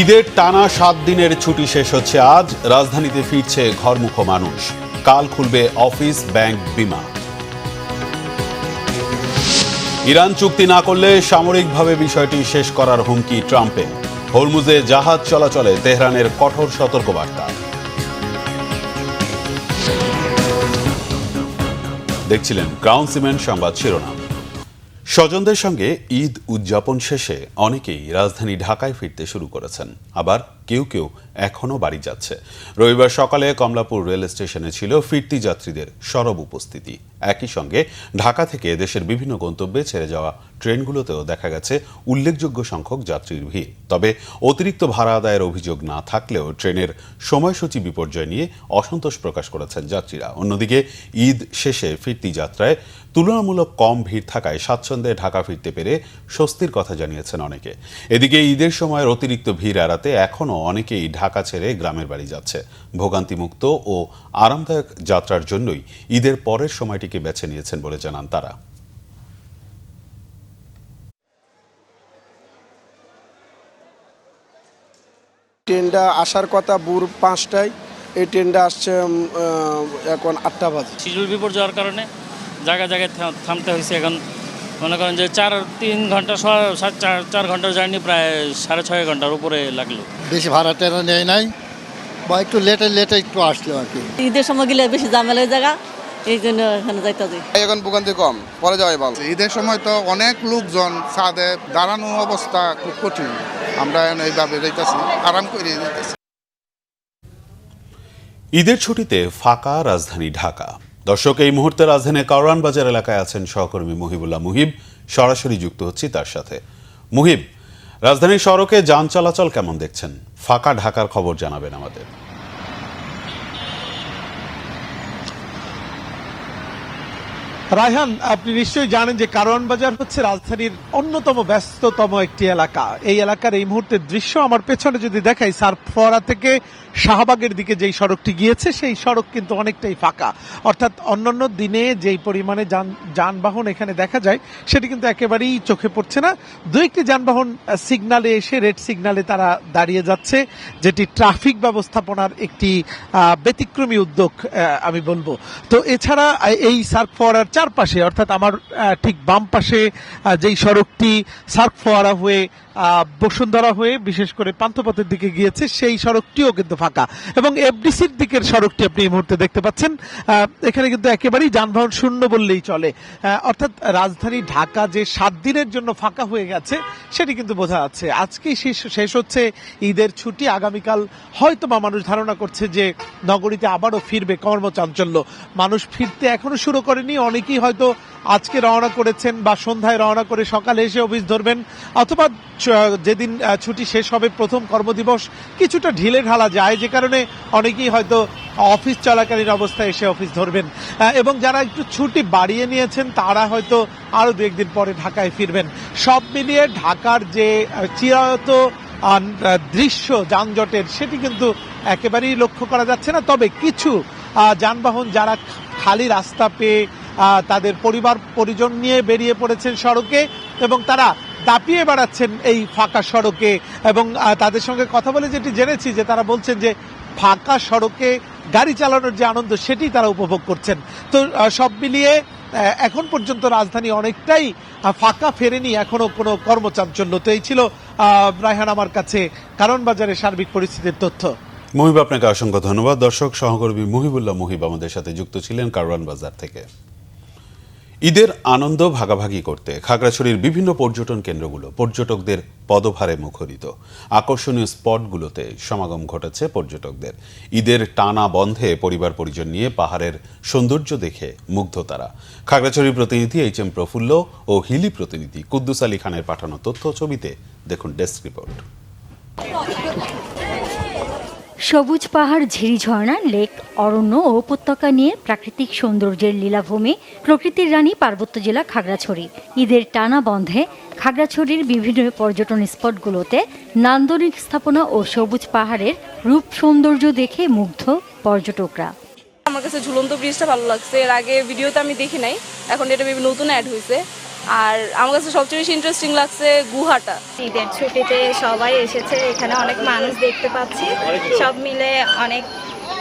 ঈদের টানা 7 দিনের ছুটি শেষ হচ্ছে আজ। রাজধানীতে ফিরছে ঘরমুখো মানুষ। কাল খুলবে অফিস, ব্যাংক, বিমা। ইরান চুক্তি না করলে সামরিকভাবে বিষয়টি শেষ করার হুমকি ট্রাম্পের। হরমুজে জাহাজ চলাচলে তেহরানের কঠোর সতর্কবার্তা। দেখছিলেন ক্রাউন সিমেন্ট সংবাদ শিরোনাম। স্বজনদের সঙ্গে ঈদ উদযাপন শেষে অনেকেই রাজধানী ঢাকায় ফিরতে শুরু করেছেন, আবার কেউ কেউ এখনও বাড়ি যাচ্ছে। রবিবার সকালে কমলাপুর রেল স্টেশনে ছিল ফিরতি যাত্রীদের সরব উপস্থিতি। একই সঙ্গে ঢাকা থেকে দেশের বিভিন্ন গন্তব্যে ছেড়ে যাওয়া ট্রেনগুলোতেও দেখা গেছে উল্লেখযোগ্য সংখ্যক যাত্রীর ভিড়। তবে অতিরিক্ত ভাড়া আদায়ের অভিযোগ না থাকলেও ট্রেনের সময়সূচি বিপর্যয় নিয়ে অসন্তোষ প্রকাশ করেছেন যাত্রীরা। অন্যদিকে ঈদ শেষে ফিরতি যাত্রায় তুলনামূলক কম ভিড় থাকায় স্বাচ্ছন্দ্যে ঢাকা ফিরতে পেরে স্বস্তির কথা জানিয়েছেন অনেকে। এদিকে ঈদের সময়ের অতিরিক্ত ভিড় এড়াতে এখনও অনেকেই ঢাকা ছেড়ে গ্রামের বাড়ি যাচ্ছে। ভোগান্তিমুক্ত ও আরামদায়ক যাত্রার জন্যই ঈদের পরের সময়টিকে বেছে নিয়েছেন বলে জানান তারা। ট্রেনটা আসার কথা ভোর ৫টায়, এই ট্রেনটা আসছে এখন ৮টা বাজে। শিডিউল বিপর্যয়ের কারণে জায়গায় জায়গায় থামতে হয়েছে। এখন মনে করেন যে ৩ ঘন্টা ৪ ঘন্টার জার্নি প্রায় ৬.৫ ঘন্টার উপরে লাগলো। বেশি ভাড়া টেরা নেয় নাই বা একটু লেটে একটু আসলো আর কি। ঈদের সময় গেলে বেশি ঝামেলার জায়গা, এই জন্য এখানে যাইতে হবে। এখন ভোগান্তি কম, পরে যাওয়াই ভালো। ঈদের সময় তো অনেক লোকজন, ছাদে দাঁড়ানো অবস্থা খুব কঠিন। আমরা এইভাবে যাইতেছি, আরাম করে যাইতেছি। ঈদের ছুটিতে ফাঁকা রাজধানী ঢাকা। দর্শক, এই মুহূর্তে রাজধানীর কারওয়ান বাজার এলাকায় আছেন সহকর্মী মুহিবুল্লাহ মুহিব। সরাসরি যুক্ত হচ্ছি তার সাথে। মুহিব, রাজধানীর সড়কে যান চলাচল কেমন দেখছেন? ফাঁকা ঢাকার খবর জানাবেন আমাদের। রায়হান, আপনি নিশ্চয়ই জানেন যে কারওয়ান বাজার হচ্ছে রাজধানীর অন্যতম ব্যস্ততম একটি এলাকা। এই এলাকার এই মুহূর্তের দৃশ্য আমার পেছনে যদি দেখাই, সার্ফওয়ারা থেকে শাহবাগের দিকে যেই সড়কটি গিয়েছে সেই সড়ক কিন্তু অনেকটাই ফাঁকা। অর্থাৎ অন্যান্য দিনে যেই পরিমাণে যানবাহন এখানে দেখা যায় সেটি কিন্তু একেবারেই চোখে পড়ছে না। দু একটি যানবাহন সিগনালে এসে রেড সিগনালে তারা দাঁড়িয়ে যাচ্ছে, যেটি ট্রাফিক ব্যবস্থাপনার একটি ব্যতিক্রমী উদ্যোগ আমি বলবো। তো এছাড়া এই সার্ফওয়ারার চারপাশে, অর্থাৎ আমার ঠিক বাম পাশে যেই সড়কটি সার্ফওয়ারা হয়ে বসুন্ধরা হয়ে বিশেষ করে পান্থপথের দিকে গিয়েছে, সেই সড়কটিও কিন্তু ফাঁকা। এবং এফডিসির দিকের সড়কটি আপনি এই মুহূর্তে দেখতে পাচ্ছেন, এখানে কিন্তু একেবারেই যানবাহন শূন্য বললেই চলে। অর্থাৎ রাজধানী ঢাকা যে 7 দিনের জন্য ফাঁকা হয়ে গেছে সেটি কিন্তু বোঝা যাচ্ছে। আজকেই শেষ হচ্ছে ঈদের ছুটি। আগামীকাল হয়তোবা মানুষ ধারণা করছে যে নগরীতে আবারও ফিরবে কর্মচাঞ্চল্য। মানুষ ফিরতে এখনো শুরু করেনি। অনেকেই হয়তো আজকে রওনা করেছেন বা সন্ধ্যায় রওনা করে সকালে এসে অফিস ধরবেন, অথবা যেদিন ছুটি শেষ হবে প্রথম কর্মদিবস কিছুটা ঢিলে ঢালা যায়, যে কারণে অনেকেই হয়তো অফিস চলাকালীন অবস্থায় এসে অফিস ধরবেন। এবং যারা একটু ছুটি বাড়িয়ে নিয়েছেন তারা হয়তো আরো 2-1 দিন পরে ঢাকায় ফিরবেন। সব মিলিয়ে ঢাকার যে চিরায়ত দৃশ্য যানজটের, সেটি কিন্তু একেবারেই লক্ষ্য করা যাচ্ছে না। তবে কিছু যানবাহন যারা খালি রাস্তা পেয়ে তাদের পরিবার পরিজন নিয়ে বেরিয়ে পড়েছেন সড়কে এবং তারা দাপিয়ে বেড়াচ্ছেন এই ফাঁকা সড়কে। এবং তাদের সঙ্গে কথা বলে যেটি জেনেছি যে তারা বলছেন যে ফাঁকা সড়কে গাড়ি চালানোর যে আনন্দ সেটি তারা উপভোগ করছেন। তো সব মিলিয়ে এখন পর্যন্ত রাজধানী অনেকটাই ফাঁকা, ফেরেনি এখনো কোনো কর্মচাঞ্চল্য। তো এই ছিল রায়হান আমার কাছে কারওয়ান বাজারের সার্বিক পরিস্থিতির তথ্য। মুহিব, আপনাকে অসংখ্য ধন্যবাদ। দর্শক, সহকর্মী মুহিবুল্লাহ মুহিব আমাদের সাথে যুক্ত ছিলেন কারওয়ান বাজার থেকে। ঈদের আনন্দ ভাগাভাগি করতে খাগড়াছড়ির বিভিন্ন পর্যটন কেন্দ্রগুলো পর্যটকদের পদভারে মুখরিত। আকর্ষণীয় স্পটগুলোতে সমাগম ঘটেছে পর্যটকদের। ঈদের টানা বন্ধে পরিবার পরিজন নিয়ে পাহাড়ের সৌন্দর্য দেখে মুগ্ধ তারা। খাগড়াছড়ির প্রতিনিধি HM প্রফুল্ল ও হিলি প্রতিনিধি কুদ্দুস আলী খানের পাঠানো তথ্য ছবিতে দেখুন ডেস্ক রিপোর্ট। সবুজ পাহাড়, ঝিরিঝর্ণা, লেক, অরণ্য ও উপত্যকা নিয়ে প্রাকৃতিক সৌন্দর্যের লীলাভূমি প্রকৃতির রানী পার্বত্য জেলা খাগড়াছড়ি। ঈদের টানা বন্ধে খাগড়াছড়ির বিভিন্ন পর্যটন স্পটগুলোতে নান্দনিক স্থাপনা ও সবুজ পাহাড়ের রূপ সৌন্দর্য দেখে মুগ্ধ পর্যটকরা। আমার কাছে ঝুলন্ত ব্রিজটা ভালো লাগছে। এর আগে ভিডিওতে আমি দেখি নাই, এখন এটা নতুন অ্যাড হয়েছে। আর আমার কাছে সবচেয়ে বেশি ইন্টারেস্টিং লাগছে গুহাটা। ঈদের ছুটিতে সবাই এসেছে, এখানে অনেক মানুষ দেখতে পাচ্ছি, সব মিলে অনেক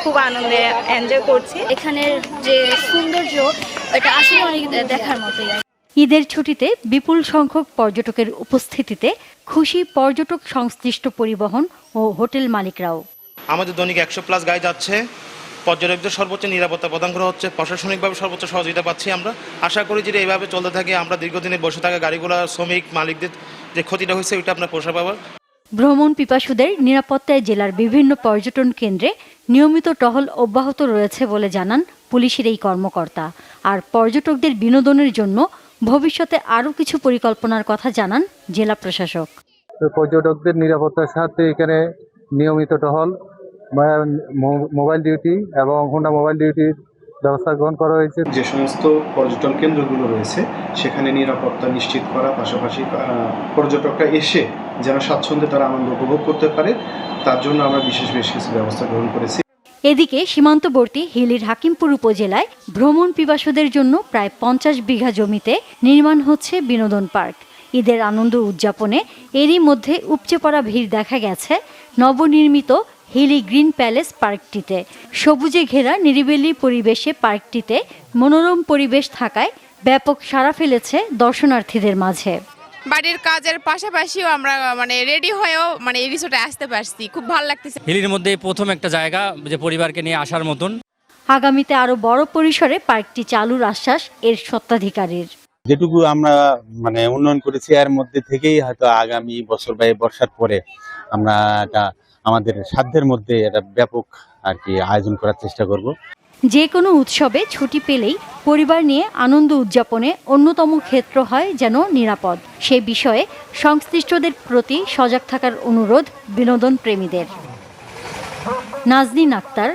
খুব আনন্দে এনজয় করছি। এখানের যে সৌন্দর্য এটা আসলে অনেক দেখার মতোই। ঈদের ছুটিতে বিপুল সংখ্যক পর্যটকের উপস্থিতিতে খুশি পর্যটক সংশ্লিষ্ট পরিবহন ও হোটেল মালিকরাও। আমাদের দৈনিক 100+ গাড়ি যাচ্ছে, পর্যটকদের সর্বোচ্চ নিরাপত্তা প্রদান করা হচ্ছে, প্রশাসনিকভাবে সর্বোচ্চ সহযোগিতা পাচ্ছি। আমরা আশা করি যে এইভাবে চলতে থাকে, আমরা দীর্ঘদিনে বসে থাকা গাড়িগুলো শ্রমিক মালিকদের যে ক্ষতিটা হয়েছে ওইটা আপনার পোষা পাবার। ভ্রমণ পিপাসুদের নিরাপত্তায় জেলার বিভিন্ন পর্যটন কেন্দ্রে নিয়মিত টহল অব্যাহত রয়েছে বলে জানান পুলিশের এই কর্মকর্তা। আর পর্যটকদের বিনোদনের জন্য ভবিষ্যতে আরও কিছু পরিকল্পনার কথা জানান জেলা প্রশাসক। পর্যটকদের নিরাপত্তার সাথে এখানে নিয়মিত টহল, মোবাইল ডিউটি এবং হোন্ডা মোবাইল ডিউটির ব্যবস্থা গ্রহণ করা হয়েছে। যে সমস্ত পর্যটন কেন্দ্রগুলো রয়েছে সেখানে নিরাপত্তা নিশ্চিত করা, পাশাপাশি পর্যটকরা এসে যেন স্বাচ্ছন্দ্যে তারা আনন্দ উপভোগ করতে পারে তার জন্য আমরা বেশ কিছু ব্যবস্থা গ্রহণ করেছি। এদিকে সীমান্তবর্তী হিলির হাকিমপুর উপজেলায় ভ্রমণ পিপাসুদের জন্য প্রায় 50 বিঘা জমিতে নির্মাণ হচ্ছে বিনোদন পার্ক। ঈদের আনন্দ উদযাপনে এরই মধ্যে উপচে পড়া ভিড় দেখা গেছে নবনির্মিত হিলি গ্রিন প্যালেস পার্কটিতে। সবুজে ঘেরা নিরিবিলি পরিবেশে পার্কটিতে মনোরম পরিবেশ থাকায় ব্যাপক সাড়া ফেলেছে দর্শনার্থীদের মাঝে। বাড়ির কাজের পাশাপাশিও আমরা রেডি হয়েও এই রিসোর্টে আসতে পারছি, খুব ভালো লাগতেছে। হিলির মধ্যে প্রথম একটা জায়গা যে পরিবারকে নিয়ে আসার মতন। আগামীতে আরও বড় পরিসরে পার্কটি চালুর আশ্বাস এর স্বত্বাধিকারীর। যেটুকু আমরা উন্নয়ন করেছি এর মধ্যে থেকেই হয়তো আগামী বছর বা বর্ষার পরে আমরা এটা আমাদের সাধ্যের মধ্যে এটা ব্যাপক আয়োজন করার চেষ্টা করব। যে কোনো উৎসবে ছুটি পেলেই পরিবার নিয়ে আনন্দ উদযাপনে অন্যতম ক্ষেত্র হয় যেন নিরাপদ। সে বিষয়ে সংশ্লিষ্টদের প্রতি সজাগ থাকার অনুরোধ বিনোদন প্রেমীদের। Nazneen Akter,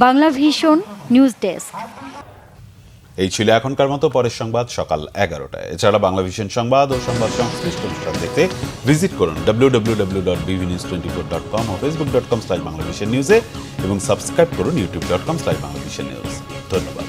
Bangla Vision news desk. এই ছিল এখনকার মতো, পরের সংবাদ সকাল 11টায়। এছাড়া বাংলা ভিশন সংবাদ ও সংবাদ সংশ্লিষ্ট অনুষ্ঠান দেখতে ভিজিট করুন www.bvnews24.com ও facebook.com/banglavishnnews এবং সাবস্ক্রাইব করুন youtube.com/banglavishnnews। ধন্যবাদ।